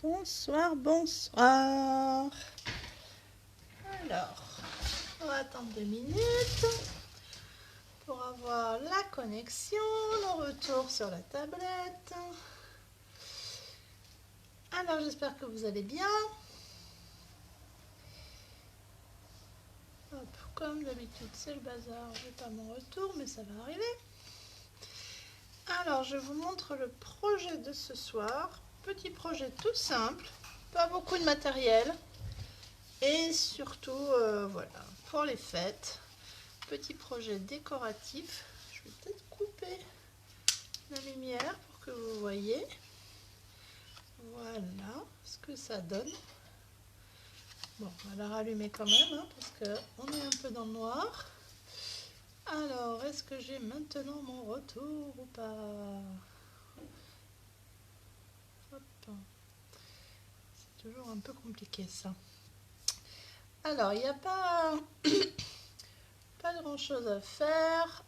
Bonsoir, bonsoir. Alors, on va attendre 2 minutes pour avoir la connexion, le retour sur la tablette. Alors, j'espère que vous allez bien. Hop, comme d'habitude, c'est le bazar. Je n'ai pas mon retour, mais ça va arriver. Alors, je vous montre le projet de ce soir. Petit projet tout simple, pas beaucoup de matériel. Et surtout, voilà, pour les fêtes, petit projet décoratif. Je vais peut-être couper la lumière pour que vous voyez. Voilà ce que ça donne. Bon, on va la rallumer quand même, hein, parce qu'on est un peu dans le noir. Alors, est-ce que j'ai maintenant mon retour ou pas? Hop. C'est toujours un peu compliqué ça. Alors, il n'y a pas, pas grand chose à faire.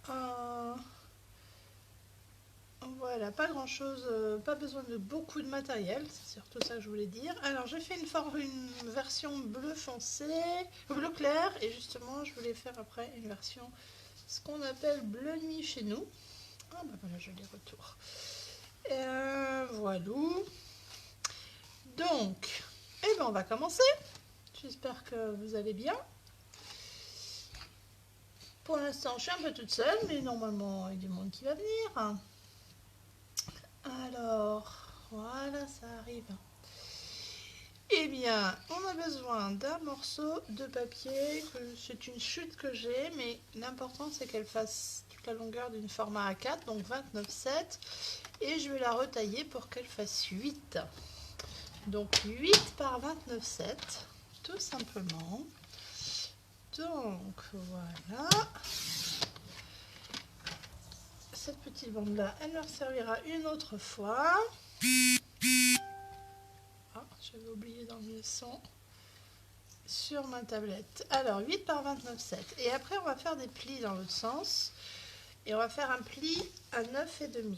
Voilà, pas grand chose, pas besoin de beaucoup de matériel, c'est surtout ça que je voulais dire. Alors j'ai fait une version bleu foncé, bleu clair, et justement je voulais faire après une version, ce qu'on appelle bleu nuit chez nous. Ah bah voilà, je les retours. Voilà. Donc, eh ben on va commencer. J'espère que vous allez bien. Pour l'instant, je suis un peu toute seule, mais normalement, il y a du monde qui va venir. Alors, voilà, ça arrive. Eh bien, on a besoin d'un morceau de papier, c'est une chute que j'ai, mais l'important c'est qu'elle fasse toute la longueur d'une format A4, donc 29,7, et je vais la retailler pour qu'elle fasse 8. Donc 8 par 29,7, tout simplement. Donc voilà. Cette petite bande-là, elle leur servira une autre fois. Ah, j'avais oublié d'enlever le son sur ma tablette. Alors 8 par 29,7. Et après on va faire des plis dans l'autre sens. Et on va faire un pli à 9,5.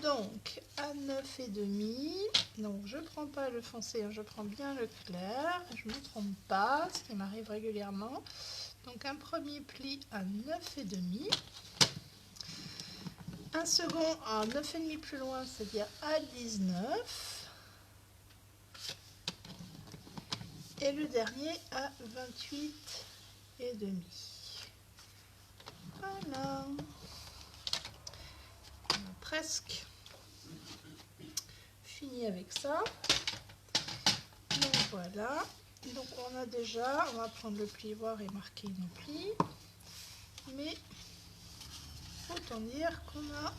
Donc à 9,5. Donc je prends pas le foncé, je prends bien le clair. Je ne me trompe pas, ce qui m'arrive régulièrement. Donc un premier pli à 9,5. Un second à 9,5 plus loin, c'est-à-dire à 19. Et le dernier à 28,5. Voilà. On a presque fini avec ça. Donc voilà. Donc on a déjà, on va prendre le plioir et marquer nos plis. Mais autant dire qu'on a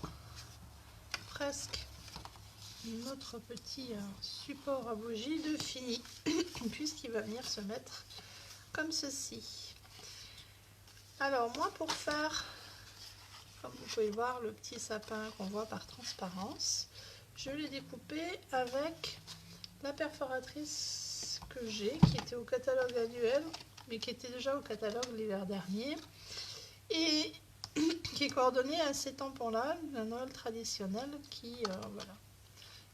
presque notre petit support à bougie de fini, puisqu'il va venir se mettre comme ceci. Alors moi, pour faire, comme vous pouvez voir, le petit sapin qu'on voit par transparence, je l'ai découpé avec la perforatrice que j'ai, qui était au catalogue annuel, mais qui était déjà au catalogue l'hiver dernier, et qui est coordonnée à ces tampons-là, d'un Noël traditionnel, qui voilà,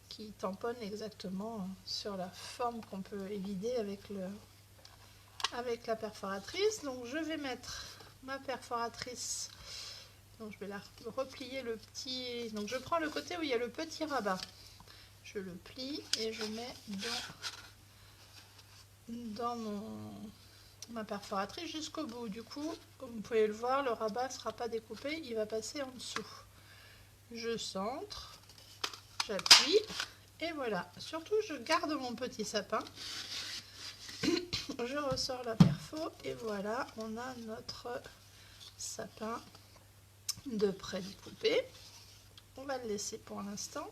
qui tamponne exactement sur la forme qu'on peut évider avec la perforatrice. Donc je vais mettre ma perforatrice, donc je vais la replier le petit, donc je prends le côté où il y a le petit rabat, je le plie et je mets dans ma perforatrice jusqu'au bout. Du coup, comme vous pouvez le voir, le rabat ne sera pas découpé, il va passer en dessous. Je centre, j'appuie et voilà. Surtout, je garde mon petit sapin. Je ressors la perfo et voilà, on a notre sapin de près découpé. On va le laisser pour l'instant.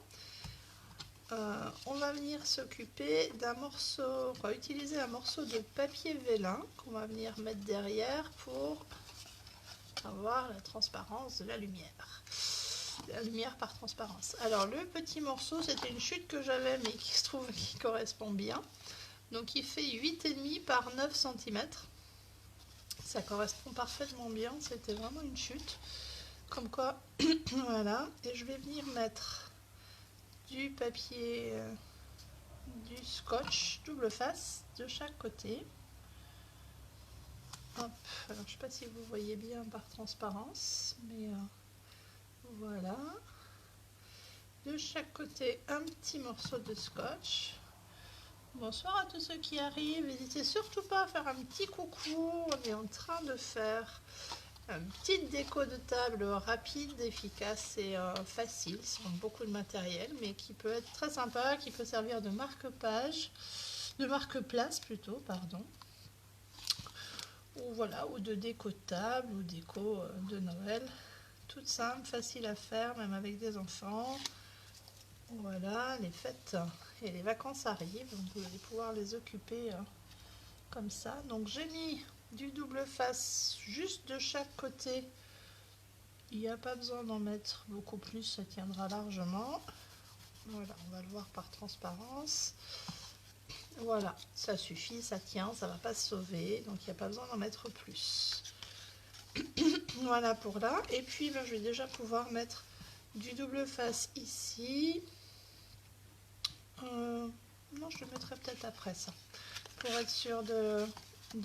On va venir s'occuper d'un morceau, on va utiliser un morceau de papier vélin qu'on va venir mettre derrière pour avoir la transparence de la lumière par transparence. Alors le petit morceau, c'était une chute que j'avais mais qui se trouve qui correspond bien. Donc il fait 8,5 par 9 cm. Ça correspond parfaitement bien, c'était vraiment une chute. Comme quoi, voilà. Et je vais venir mettre du papier, du scotch double face de chaque côté. Hop, alors je sais pas si vous voyez bien par transparence, mais voilà. De chaque côté, un petit morceau de scotch. Bonsoir à tous ceux qui arrivent. N'hésitez surtout pas à faire un petit coucou. On est en train de faire une petite déco de table rapide, efficace et facile, sans beaucoup de matériel, mais qui peut être très sympa, qui peut servir de marque-page, de marque-place plutôt, pardon. Ou voilà, ou de déco de table, ou déco de Noël. Toute simple, facile à faire, même avec des enfants. Voilà, les fêtes et les vacances arrivent, donc vous allez pouvoir les occuper comme ça. Donc j'ai mis du double face juste de chaque côté. Il n'y a pas besoin d'en mettre beaucoup plus, ça tiendra largement. Voilà, on va le voir par transparence. Voilà, ça suffit, ça tient, ça ne va pas se sauver, donc il n'y a pas besoin d'en mettre plus. Voilà pour là. Et puis ben, je vais déjà pouvoir mettre du double face ici. Non, je le mettrai peut-être après ça, pour être sûr de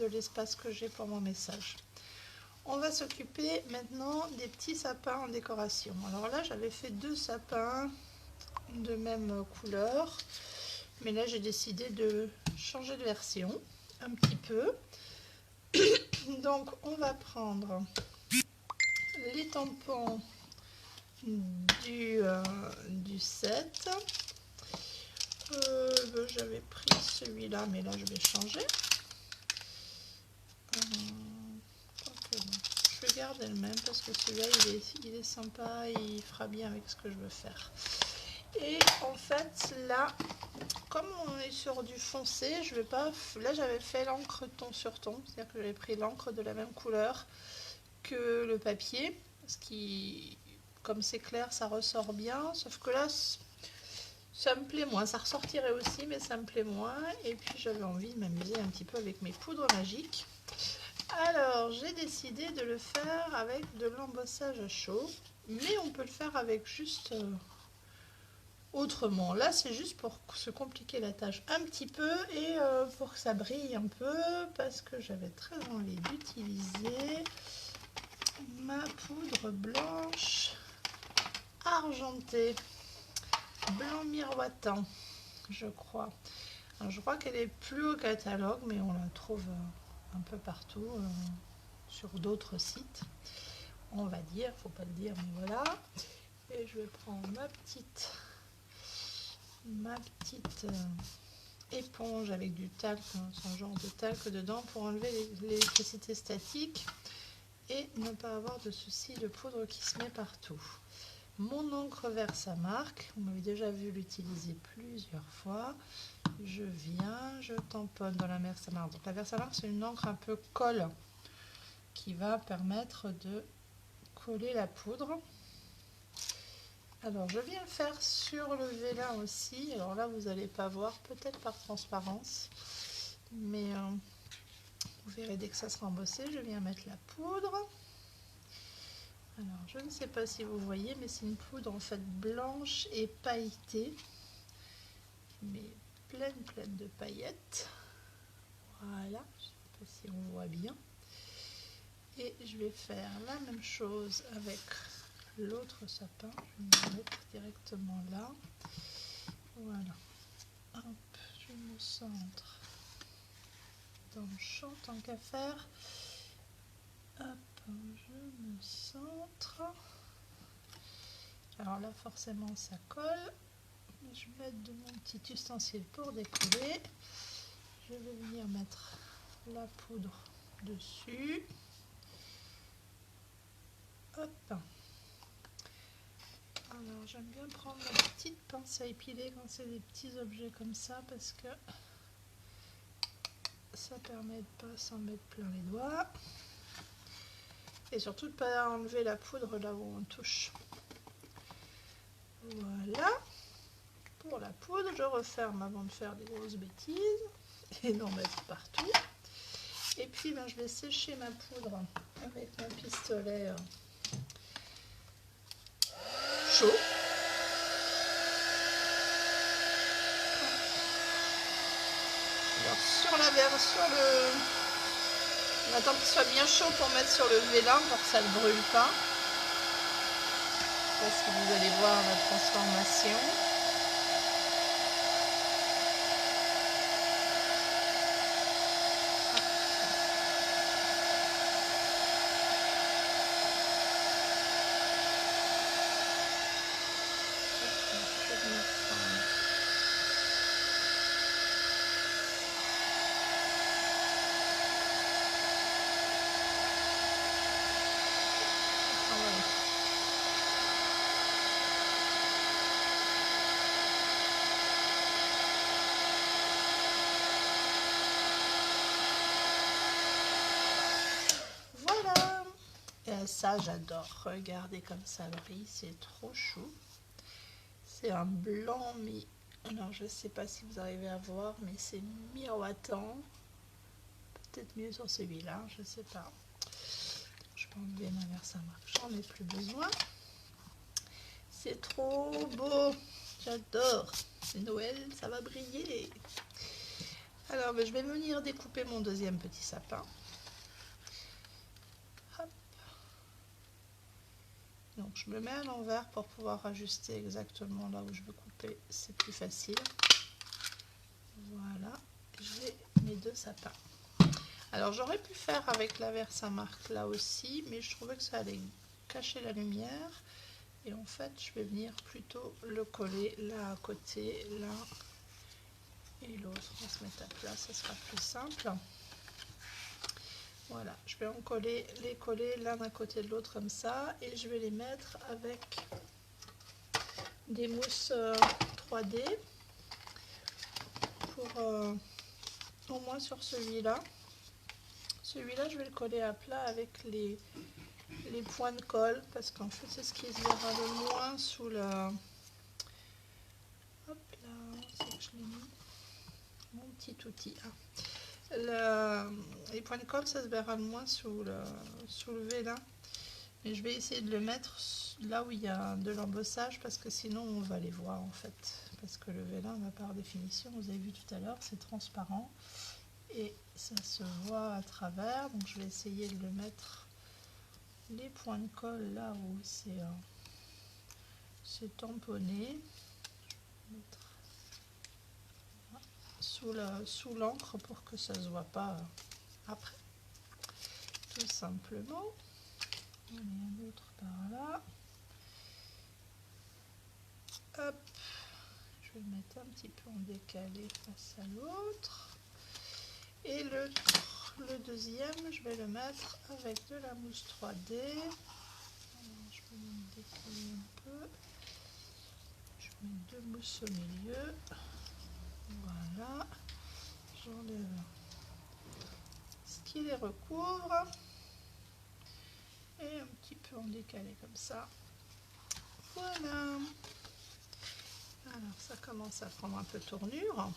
l'espace que j'ai pour mon message. On va s'occuper maintenant des petits sapins en décoration. Alors là, j'avais fait 2 sapins de même couleur, mais là, j'ai décidé de changer de version un petit peu. Donc, on va prendre les tampons du set. J'avais pris celui-là, mais là je vais changer. Je vais garder le même parce que celui-là il est sympa, il fera bien avec ce que je veux faire. Et en fait là, comme on est sur du foncé, je vais pas. Là j'avais fait l'encre ton sur ton, c'est-à-dire que j'avais pris l'encre de la même couleur que le papier, parce que comme c'est clair, ça ressort bien. Sauf que là, ça me plaît moins. Ça ressortirait aussi, mais ça me plaît moins. Et puis j'avais envie de m'amuser un petit peu avec mes poudres magiques. Alors j'ai décidé de le faire avec de l'embossage à chaud, mais on peut le faire avec juste autrement. Là c'est juste pour se compliquer la tâche un petit peu et pour que ça brille un peu, parce que j'avais très envie d'utiliser ma poudre blanche argentée, blanc miroitant, je crois. Alors, je crois qu'elle est plus au catalogue, mais on la trouve un peu partout sur d'autres sites, on va dire, faut pas le dire, mais voilà. Et je vais prendre ma petite éponge avec du talc, un genre de talc dedans pour enlever l'électricité statique et ne pas avoir de soucis de poudre qui se met partout. Mon encre Versamark, vous m'avez déjà vu l'utiliser plusieurs fois. Je viens, je tamponne dans la Versamark. Donc la Versamark, c'est une encre un peu colle qui va permettre de coller la poudre. Alors je viens le faire sur le vélin aussi. Alors là, vous n'allez pas voir, peut-être par transparence, mais vous verrez dès que ça sera embossé. Je viens mettre la poudre. Alors, je ne sais pas si vous voyez, mais c'est une poudre en fait blanche et pailletée, mais pleine de paillettes. Voilà, je ne sais pas si on voit bien. Et je vais faire la même chose avec l'autre sapin. Je vais me mettre directement là. Voilà. Hop, je me centre dans le champ tant qu'à faire. Hop. Je me centre. Alors là, forcément, ça colle. Je vais mettre de mon petit ustensile pour décoller. Je vais venir mettre la poudre dessus. Hop. Alors, j'aime bien prendre ma petite pince à épiler quand c'est des petits objets comme ça, parce que ça permet de pas s'en mettre plein les doigts. Et surtout de ne pas enlever la poudre là où on touche. Voilà. Pour la poudre, je referme avant de faire des grosses bêtises et d'en mettre partout. Et puis ben, je vais sécher ma poudre avec mon pistolet chaud. sur le... On attend qu'il soit bien chaud pour mettre sur le vélin pour que ça ne brûle pas. Parce que vous allez voir la transformation. Voilà. Et ça, j'adore. Regardez comme ça brille, c'est trop chou. C'est un blanc, mais alors je sais pas si vous arrivez à voir, mais c'est miroitant. Peut-être mieux sur celui-là, je sais pas. Je peux enlever ma Versamark, j'en ai plus besoin. C'est trop beau, j'adore. C'est Noël, ça va briller. Alors je vais venir découper mon deuxième petit sapin. Hop. Donc je me mets à l'envers pour pouvoir ajuster exactement là où je veux couper, c'est plus facile. Voilà, j'ai mes deux sapins. Alors j'aurais pu faire avec la Versamark là aussi, mais je trouvais que ça allait cacher la lumière. Et en fait, je vais venir plutôt le coller là à côté, là et l'autre. On va se mettre à plat, ça sera plus simple. Voilà, je vais les coller l'un à côté de l'autre comme ça, et je vais les mettre avec des mousses 3D pour au moins sur celui-là. Celui-là, je vais le coller à plat avec les points de colle, parce qu'en fait, c'est ce qui se verra le moins sous la... Hop là, c'est que je l'ai mis. Mon petit outil. Les points de colle, ça se verra le moins sous le vélin. Mais je vais essayer de le mettre là où il y a de l'embossage, parce que sinon on va les voir en fait. Parce que le vélin, par définition, vous avez vu tout à l'heure, c'est transparent. Et ça se voit à travers. Donc je vais essayer de le mettre les points de colle là où c'est tamponné. Sous l'encre pour que ça se voit pas après, tout simplement. Il y en a un autre par là. Hop, je vais le mettre un petit peu en décalé face à l'autre, et le deuxième je vais le mettre avec de la mousse 3D. Alors, je vais me décaler un peu, je mets deux mousses au milieu. Voilà, j'enlève ce qui les recouvre, et un petit peu en décalé comme ça. Voilà. Alors ça commence à prendre un peu tournure.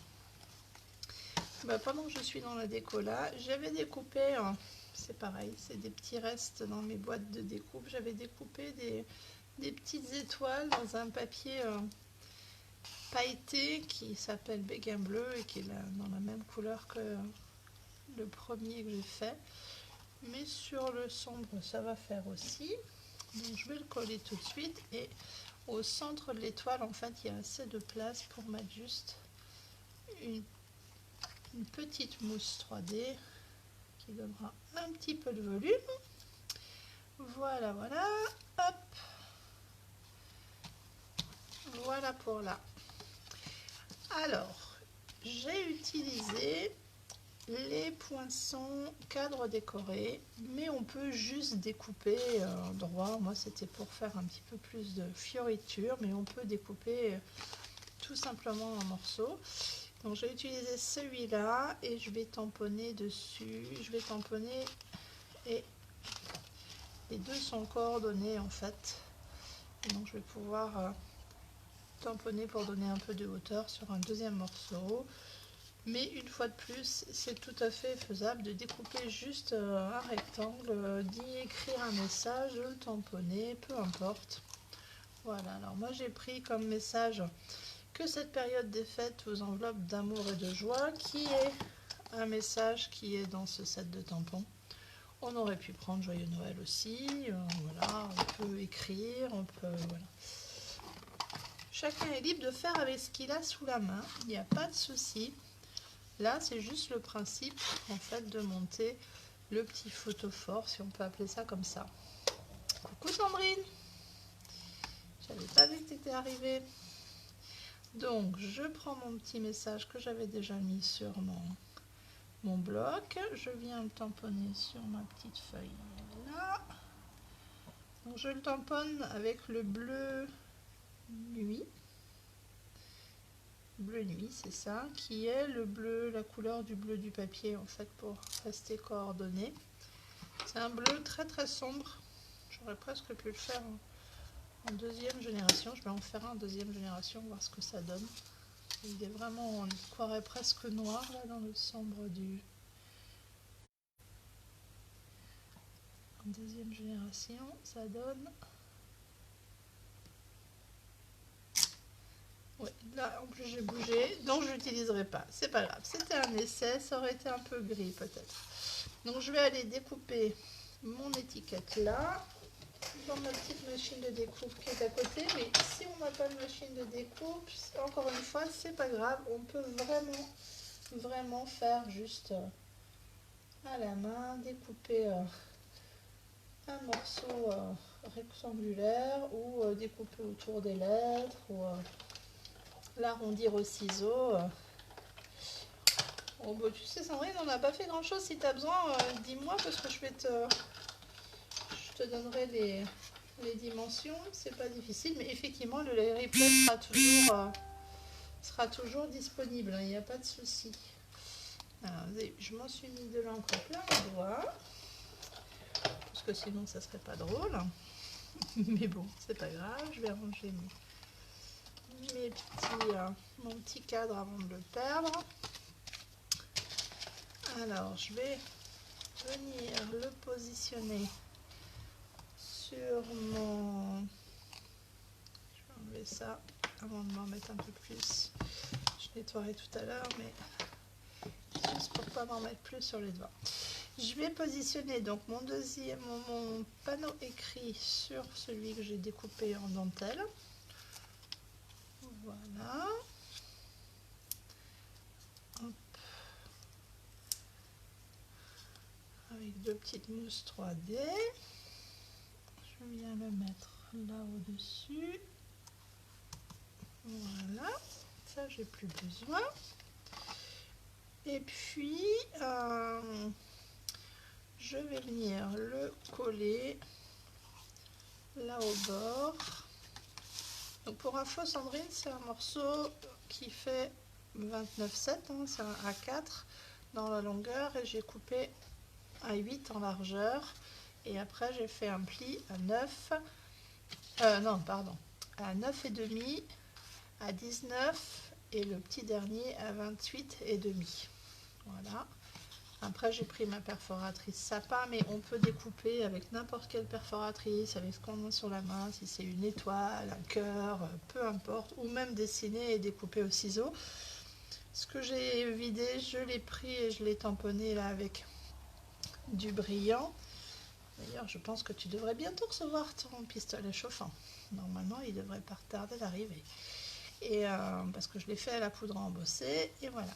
Pendant que je suis dans la déco là, j'avais découpé, c'est pareil, c'est des petits restes dans mes boîtes de découpe. J'avais découpé des petites étoiles dans un papier pailleté qui s'appelle Béguin Bleu et qui est dans la même couleur que le premier que j'ai fait. Mais sur le sombre, ça va faire aussi. Donc je vais le coller tout de suite, et au centre de l'étoile, en fait, il y a assez de place pour mettre juste une petite mousse 3D qui donnera un petit peu de volume. Voilà, voilà. Hop. Voilà pour là. Alors, j'ai utilisé les poinçons cadres décorés, mais on peut juste découper droit. Moi, c'était pour faire un petit peu plus de fioriture, mais on peut découper tout simplement en morceaux. Donc j'ai utilisé celui-là et je vais tamponner dessus. Je vais tamponner, et les deux sont coordonnés en fait. Et donc je vais pouvoir tamponner pour donner un peu de hauteur sur un deuxième morceau. Mais une fois de plus, c'est tout à fait faisable de découper juste un rectangle, d'y écrire un message, de le tamponner, peu importe. Voilà, alors moi j'ai pris comme message que cette période des fêtes vous enveloppe d'amour et de joie, qui est un message qui est dans ce set de tampons. On aurait pu prendre Joyeux Noël aussi, voilà, on peut écrire, on peut, voilà. Chacun est libre de faire avec ce qu'il a sous la main, il n'y a pas de souci. Là, c'est juste le principe, en fait, de monter le petit photophore, si on peut appeler ça comme ça. Coucou Sandrine, j'avais pas vu que tu étais arrivée. Donc, je prends mon petit message que j'avais déjà mis sur mon bloc. Je viens le tamponner sur ma petite feuille là. Donc, je le tamponne avec le bleu nuit. Bleu nuit, c'est ça, qui est le bleu, la couleur du bleu du papier en fait pour rester coordonné. C'est un bleu très très sombre. J'aurais presque pu le faire en deuxième génération. Je vais en faire un en deuxième génération, voir ce que ça donne. Il est vraiment, on croirait presque noir là dans le sombre du... En deuxième génération, ça donne... Ouais, là en plus j'ai bougé, donc je l'utiliserai pas. C'est pas grave, c'était un essai, ça aurait été un peu gris peut-être. Donc je vais aller découper mon étiquette là, dans ma petite machine de découpe qui est à côté. Mais si on n'a pas de machine de découpe, encore une fois, c'est pas grave, on peut vraiment faire juste à la main, découper un morceau rectangulaire ou découper autour des lettres ou l'arrondir au ciseau. Oh, bah, tu sais Sandrine, on n'a pas fait grand chose. Si tu as besoin, dis-moi parce que je te donnerai les dimensions. C'est pas difficile, mais effectivement le replay sera toujours disponible, il n'y a pas de souci. Alors, je m'en suis mis de l'encre plein les doigts parce que sinon ça serait pas drôle. Mais bon, c'est pas grave, je vais ranger mon petit cadre avant de le perdre. Alors, je vais venir le positionner sur mon... Je vais enlever ça avant de m'en mettre un peu plus. Je nettoierai tout à l'heure, mais juste pour pas m'en mettre plus sur les doigts. Je vais positionner donc mon panneau écrit sur celui que j'ai découpé en dentelle. Voilà. Hop. Avec deux petites mousses 3D. Je viens le mettre là au-dessus. Voilà. Ça, j'ai plus besoin. Et puis, je vais venir le coller là au bord. Donc pour info, Sandrine, c'est un morceau qui fait 29,7, hein, c'est un A4 dans la longueur et j'ai coupé à 8 en largeur. Et après, j'ai fait un pli à 9, non, pardon, à 9,5, à 19 et le petit dernier à 28,5. Voilà. Après, j'ai pris ma perforatrice sapin, mais on peut découper avec n'importe quelle perforatrice, avec ce qu'on a sur la main, si c'est une étoile, un cœur, peu importe, ou même dessiner et découper au ciseau. Ce que j'ai vidé, je l'ai pris et je l'ai tamponné là avec du brillant. D'ailleurs, je pense que tu devrais bientôt recevoir ton pistolet chauffant. Normalement, il devrait pas tarder d'arriver. Et parce que je l'ai fait à la poudre embossée, et voilà.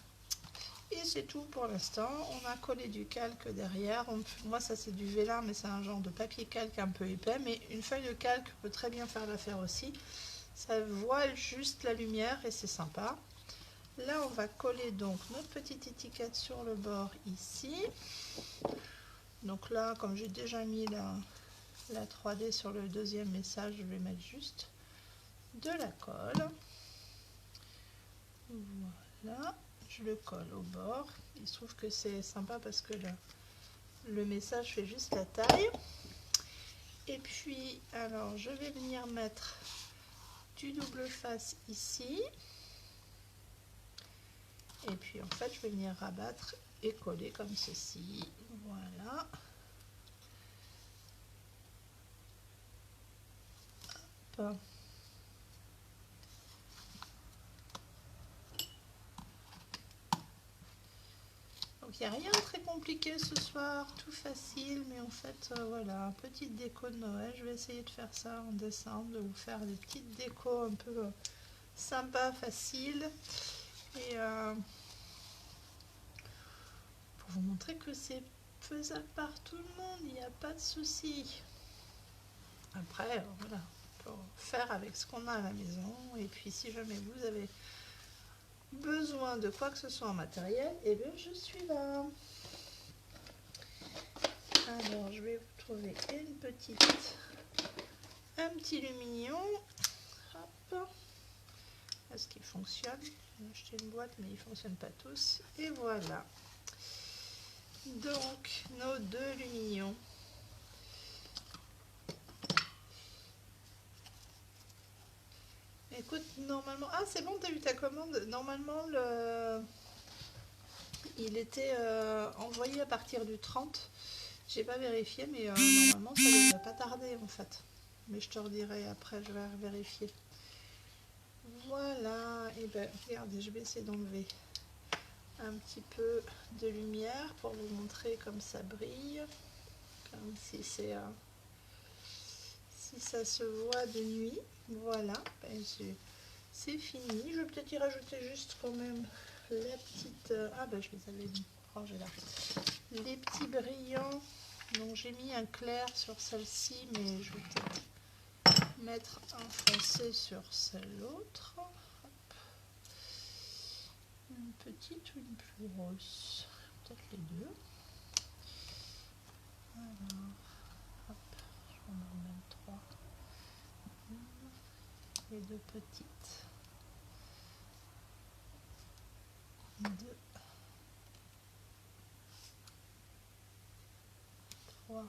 Et c'est tout pour l'instant. On a collé du calque derrière. Moi, ça c'est du vélin, mais c'est un genre de papier calque un peu épais. Mais une feuille de calque peut très bien faire l'affaire aussi. Ça voile juste la lumière et c'est sympa. Là, on va coller donc notre petite étiquette sur le bord ici. Donc là, comme j'ai déjà mis la 3D sur le deuxième message, je vais mettre juste de la colle. Voilà. Je le colle au bord. Il se trouve que c'est sympa parce que le message fait juste la taille. Et puis, alors, je vais venir mettre du double face ici. Et puis, en fait, je vais venir rabattre et coller comme ceci. Voilà. Hop. il n'y a rien de très compliqué ce soir, tout facile, mais en fait, voilà, petite déco de Noël. Je vais essayer de faire ça en décembre, de vous faire des petites décos un peu sympas, faciles. Et pour vous montrer que c'est faisable par tout le monde, il n'y a pas de souci. Après, voilà, pour faire avec ce qu'on a à la maison. Et puis si jamais vous avez besoin de quoi que ce soit en matériel, et bien je suis là. Alors je vais vous trouver un petit lumignon. Hop. Est-ce qu'il fonctionne? J'ai acheté une boîte mais ils ne fonctionnent pas tous. Et voilà. Donc nos 2 lumignons. Écoute, normalement... Ah, c'est bon, t'as vu ta commande? Normalement, il était envoyé à partir du 30. J'ai pas vérifié, mais normalement, ça ne devrait pas tarder, en fait. Mais je te redirai après, je vais vérifier. Voilà. Et ben, regardez, je vais essayer d'enlever un petit peu de lumière pour vous montrer comme ça brille. Comme si c'est... si ça se voit de nuit. Voilà, ben c'est fini. Je vais peut-être y rajouter juste quand même la petite... ah ben je les avais rangés là. Les petits brillants. Donc j'ai mis un clair sur celle-ci, mais je vais peut-être mettre un foncé sur celle-autre. Une petite ou une plus grosse? Peut-être les deux. Alors, hop, je vais en mettre 3. Les 2 petites. 2. 3.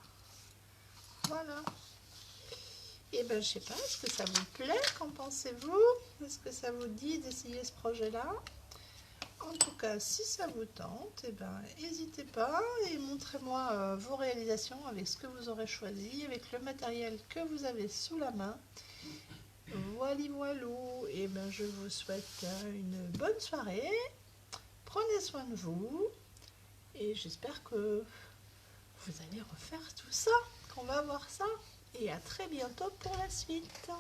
Voilà. Et ben je sais pas, est-ce que ça vous plaît? Qu'en pensez-vous? Est-ce que ça vous dit d'essayer ce projet-là? En tout cas, si ça vous tente, et ben n'hésitez pas et montrez-moi vos réalisations avec ce que vous aurez choisi, avec le matériel que vous avez sous la main. Voilà, voilou. Et ben je vous souhaite une bonne soirée. Prenez soin de vous et j'espère que vous allez refaire tout ça, qu'on va voir ça. Et à très bientôt pour la suite.